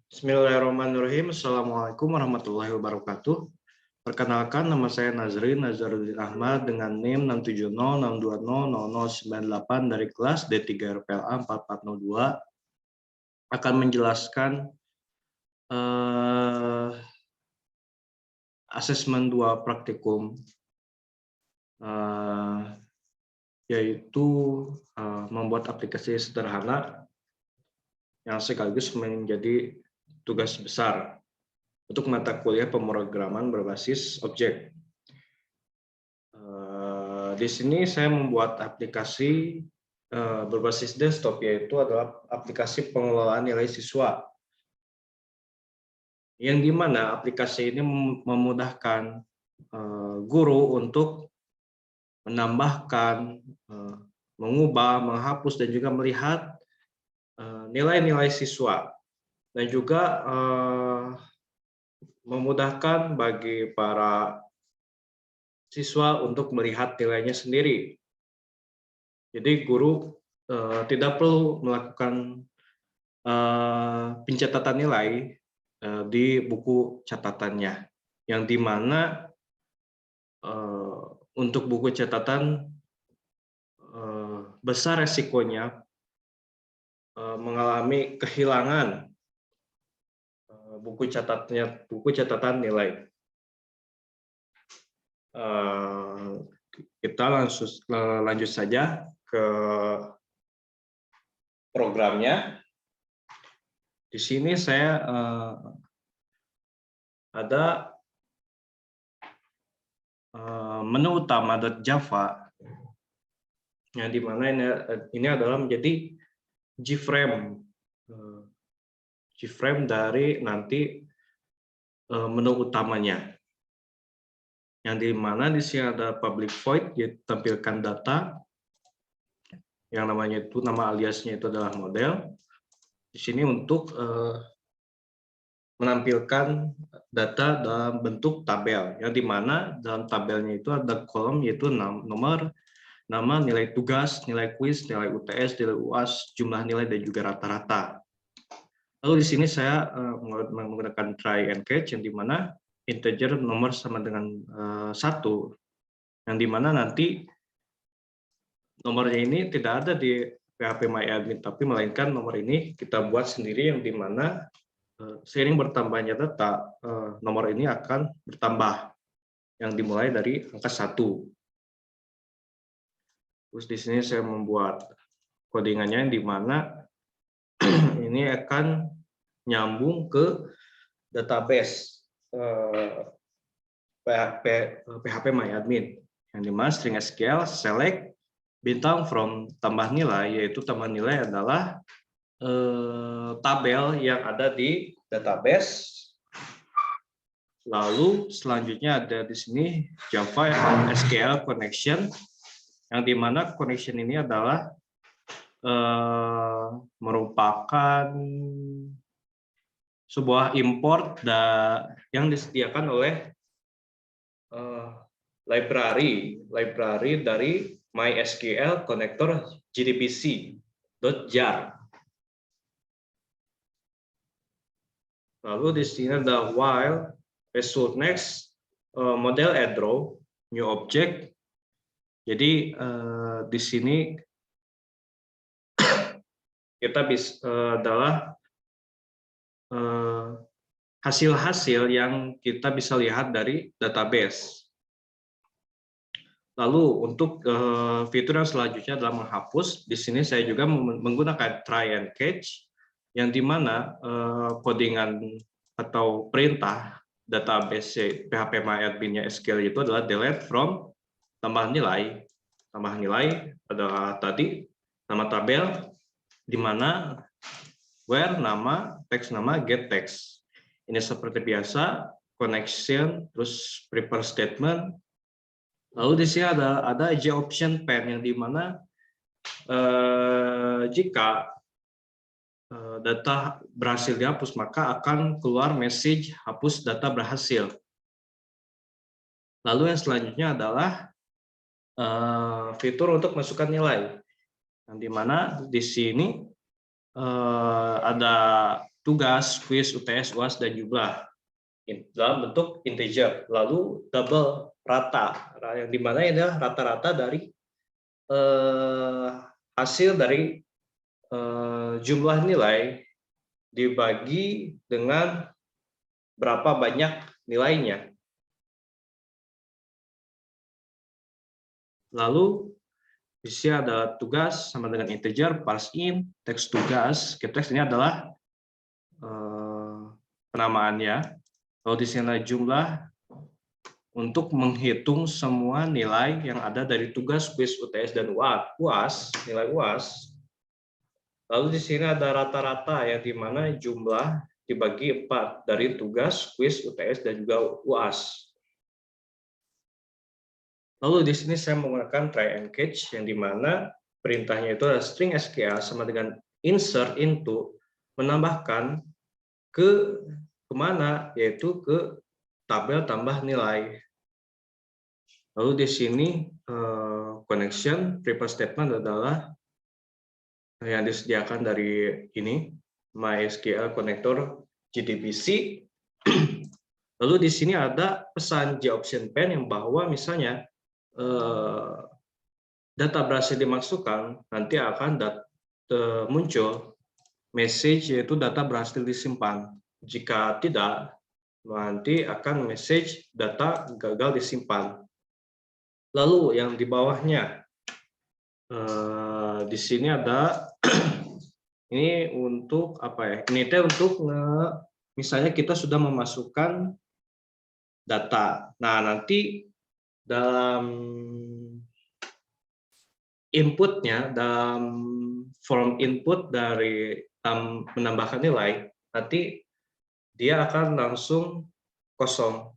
Bismillahirrahmanirrahim. Assalamualaikum warahmatullahi wabarakatuh. Perkenalkan, nama saya Nazaruddin Ahmad dengan NIM 670620098 dari kelas D3 RPLA 4402 akan menjelaskan asesmen 2 praktikum, yaitu membuat aplikasi sederhana yang sekaligus menjadi tugas besar untuk mata kuliah pemrograman berbasis objek. Di sini saya membuat aplikasi berbasis desktop, yaitu adalah aplikasi pengelolaan nilai siswa, yang dimana aplikasi ini memudahkan guru untuk menambahkan, mengubah, menghapus, dan juga melihat nilai-nilai siswa, dan juga memudahkan bagi para siswa untuk melihat nilainya sendiri. Jadi guru tidak perlu melakukan pencatatan nilai di buku catatannya, yang dimana untuk buku catatan besar resikonya mengalami kehilangan buku catatan nilai. Kita lanjut saja ke programnya. Di sini saya ada menu utama .java, yang dimana ini adalah menjadi G-frame dari nanti menu utamanya, yang dimana di sini ada public void, ditampilkan data yang namanya itu, nama aliasnya itu adalah model. Di sini untuk menampilkan data dalam bentuk tabel, yang dimana dalam tabelnya itu ada kolom, yaitu nomor, nama, nilai tugas, nilai kuis, nilai UTS, nilai UAS, jumlah nilai, dan juga rata-rata. Lalu di sini saya menggunakan try and catch, yang dimana integer nomor sama dengan 1, yang dimana nanti nomornya ini tidak ada di PHP MyAdmin, tapi melainkan nomor ini kita buat sendiri, yang dimana seiring bertambahnya data, nomor ini akan bertambah, yang dimulai dari angka 1. Terus di sini saya membuat codingannya, yang dimana ini akan nyambung ke database PHP MyAdmin, yang dimana string SQL select bintang from tambah nilai, yaitu tambah nilai adalah tabel yang ada di database. Lalu selanjutnya ada di sini Java SQL connection, yang dimana connection ini adalah merupakan sebuah import yang disediakan oleh library dari MySQL connector jdbc.jar. Lalu di sini ada while result next model add row new object. Jadi di sini kita bisa adalah hasil-hasil yang kita bisa lihat dari database. Lalu untuk fitur yang selanjutnya adalah menghapus. Di sini saya juga menggunakan try and catch, yang dimana codingan atau perintah database PHP MyAdmin-nya SQL itu adalah delete from tambah nilai. Tambah nilai adalah tadi nama tabel, dimana where nama, text nama, get text. Ini seperti biasa, connection, terus prepare statement. Lalu di sini ada J option pen, yang dimana jika data berhasil dihapus, maka akan keluar message hapus data berhasil. Lalu yang selanjutnya adalah fitur untuk masukkan nilai, yang dimana di sini ada tugas, kuis, UTS, UAS, dan jumlah dalam bentuk integer. Lalu double rata, yang dimana ini adalah rata-rata dari hasil dari jumlah nilai dibagi dengan berapa banyak nilainya. Lalu di sini ada tugas sama dengan integer, parse in, teks tugas. Teks ini adalah penamaannya. Lalu di sini ada jumlah untuk menghitung semua nilai yang ada dari tugas, kuis, UTS, dan UAS, nilai UAS. Lalu di sini ada rata-rata yang dimana jumlah dibagi 4 dari tugas, kuis, UTS, dan juga UAS. Lalu di sini saya menggunakan try and catch yang dimana perintahnya itu adalah string SQL sama dengan insert into, menambahkan ke kemana, yaitu ke tabel tambah nilai. Lalu di sini connection prepare statement adalah yang disediakan dari ini MySQL connector JDBC. Lalu di sini ada pesan JOption_pen yang bahwa misalnya data berhasil dimasukkan, nanti akan muncul message yaitu data berhasil disimpan. Jika tidak, nanti akan message data gagal disimpan. Lalu yang di bawahnya, di sini ada ini untuk apa ya? Ini untuk misalnya kita sudah memasukkan data. Nah, nanti dalam inputnya, dalam form input dari menambahkan nilai, nanti dia akan langsung kosong.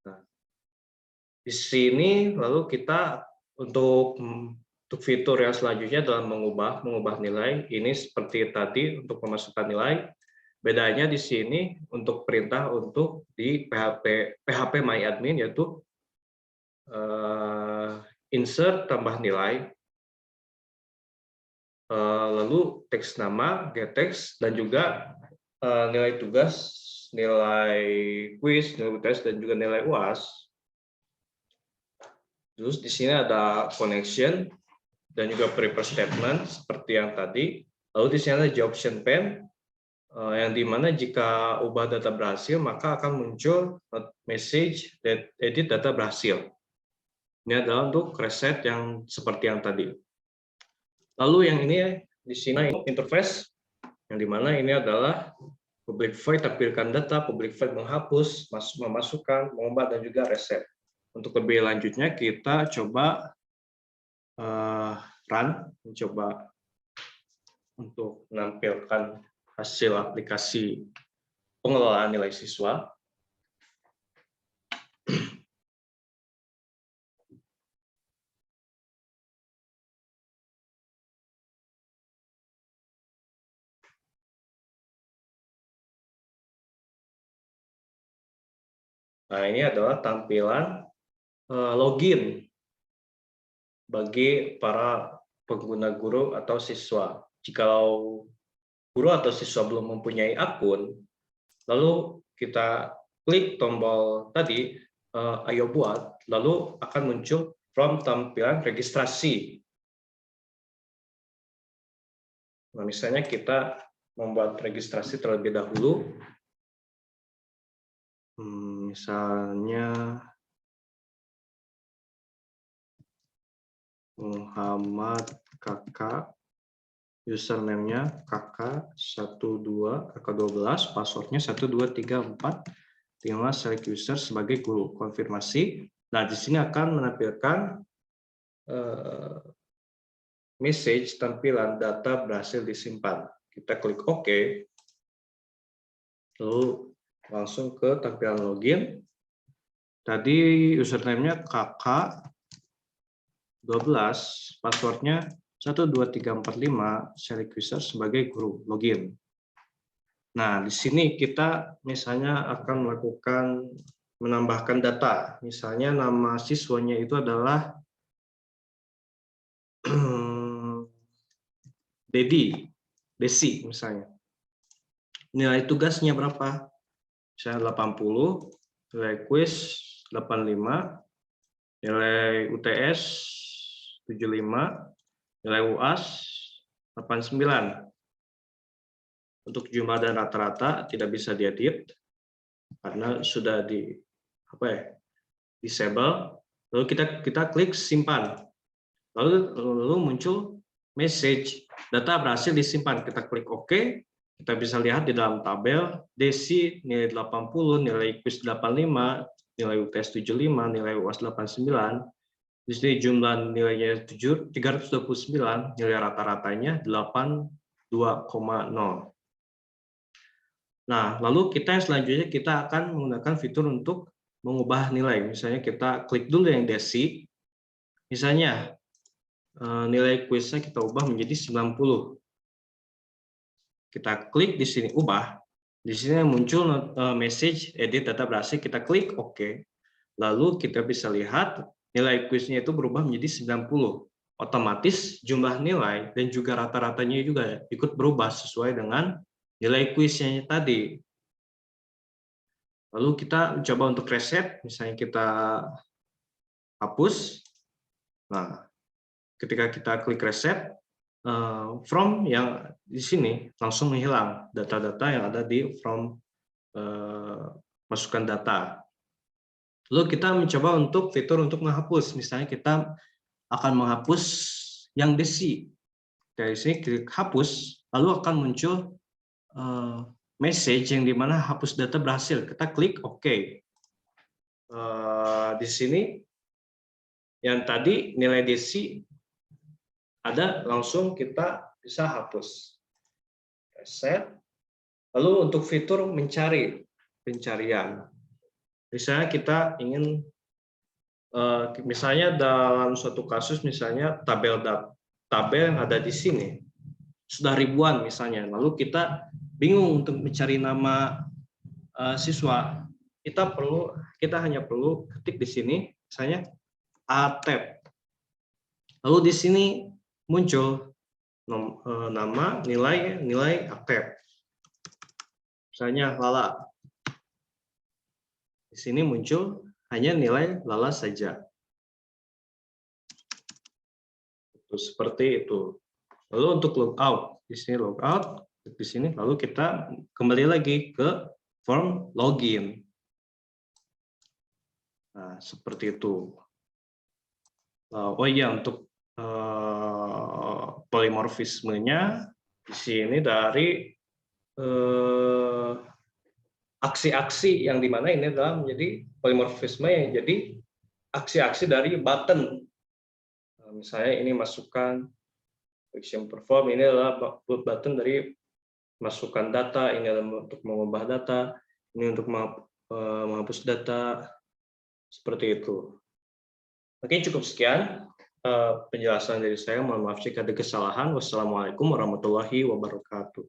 Nah, di sini lalu kita untuk fitur yang selanjutnya dalam mengubah nilai, ini seperti tadi untuk memasukkan nilai. Bedanya di sini untuk perintah untuk di PHP MyAdmin yaitu insert tambah nilai, lalu teks nama, get text, dan juga nilai tugas, nilai kuis, nilai UTS, dan juga nilai UAS. Terus di sini ada connection dan juga prepare statement seperti yang tadi. Lalu di sini ada JOption_pen yang dimana jika ubah data berhasil maka akan muncul message that edit data berhasil. Ini adalah untuk reset yang seperti yang tadi. Lalu yang ini di sini interface yang dimana ini adalah public void tampilkan data, public void menghapus, memasukkan, mengubah, dan juga reset. Untuk lebih lanjutnya kita coba mencoba untuk menampilkan hasil aplikasi pengelolaan nilai siswa. Nah, ini adalah tampilan login bagi para pengguna guru atau siswa. Jikalau guru atau siswa belum mempunyai akun, lalu kita klik tombol tadi, ayo buat, lalu akan muncul from tampilan registrasi. Nah, misalnya kita membuat registrasi terlebih dahulu. Misalnya Muhammad Kakak, username-nya kakak12, kakak12, password-nya 1234, select user sebagai guru, konfirmasi. Nah, di sini akan menampilkan message tampilan data berhasil disimpan. Kita klik OK, lalu langsung ke tampilan login. Tadi username-nya kakak12, password-nya 12345, select user sebagai guru, login. Nah, di sini kita misalnya akan menambahkan data. Misalnya nama siswanya itu adalah Dedi. desi misalnya. Nilai tugasnya berapa? Misalnya 80, nilai kuis 85, nilai UTS 75, nilai UAS 89. Untuk jumlah dan rata-rata tidak bisa diedit karena sudah disable. Lalu kita klik simpan. Lalu muncul message data berhasil disimpan. Kita klik OK. Kita bisa lihat di dalam tabel desi nilai 80, nilai kuis 85, nilai UTS 75, nilai UAS 89. Di sini jumlah nilainya 329, nilai rata-ratanya 82,0. Nah, lalu kita yang selanjutnya kita akan menggunakan fitur untuk mengubah nilai. Misalnya kita klik dulu yang desi. Misalnya nilai kuisnya kita ubah menjadi 90. Kita klik di sini ubah. Di sini muncul message edit data berhasil. Kita klik OK. Lalu kita bisa lihat nilai kuisnya itu berubah menjadi 90. Otomatis jumlah nilai dan juga rata-ratanya juga ikut berubah sesuai dengan nilai kuisnya tadi. Lalu kita coba untuk reset, misalnya kita hapus. Nah, ketika kita klik reset, from yang di sini langsung menghilang data-data yang ada di from masukkan data. Lalu kita mencoba untuk fitur untuk menghapus, misalnya kita akan menghapus yang desi. Dari sini klik hapus, lalu akan muncul message yang dimana hapus data berhasil. Kita klik OK. Di sini yang tadi nilai desi ada, langsung kita bisa hapus. Reset. Lalu untuk fitur mencari, pencarian. Misalnya kita ingin, misalnya dalam suatu kasus, misalnya tabel yang ada di sini sudah ribuan misalnya, lalu kita bingung untuk mencari nama siswa, kita hanya perlu ketik di sini, misalnya ATEP. Lalu di sini muncul nama, nilai ATEP. Misalnya Lala. Di sini muncul hanya nilai Lala saja. Seperti itu. Lalu untuk logout, di sini logout, di sini, lalu kita kembali lagi ke form login. Nah, seperti itu. Oh iya, untuk polimorfismenya di sini dari aksi-aksi yang dimana ini adalah menjadi polimorfisme yang jadi aksi-aksi dari button. Nah, misalnya ini masukkan action perform, ini adalah button dari masukkan data, ini adalah untuk mengubah data, ini untuk menghapus data, seperti itu. Oke, cukup sekian penjelasan dari saya. Mohon maaf jika ada kesalahan. Wassalamualaikum warahmatullahi wabarakatuh.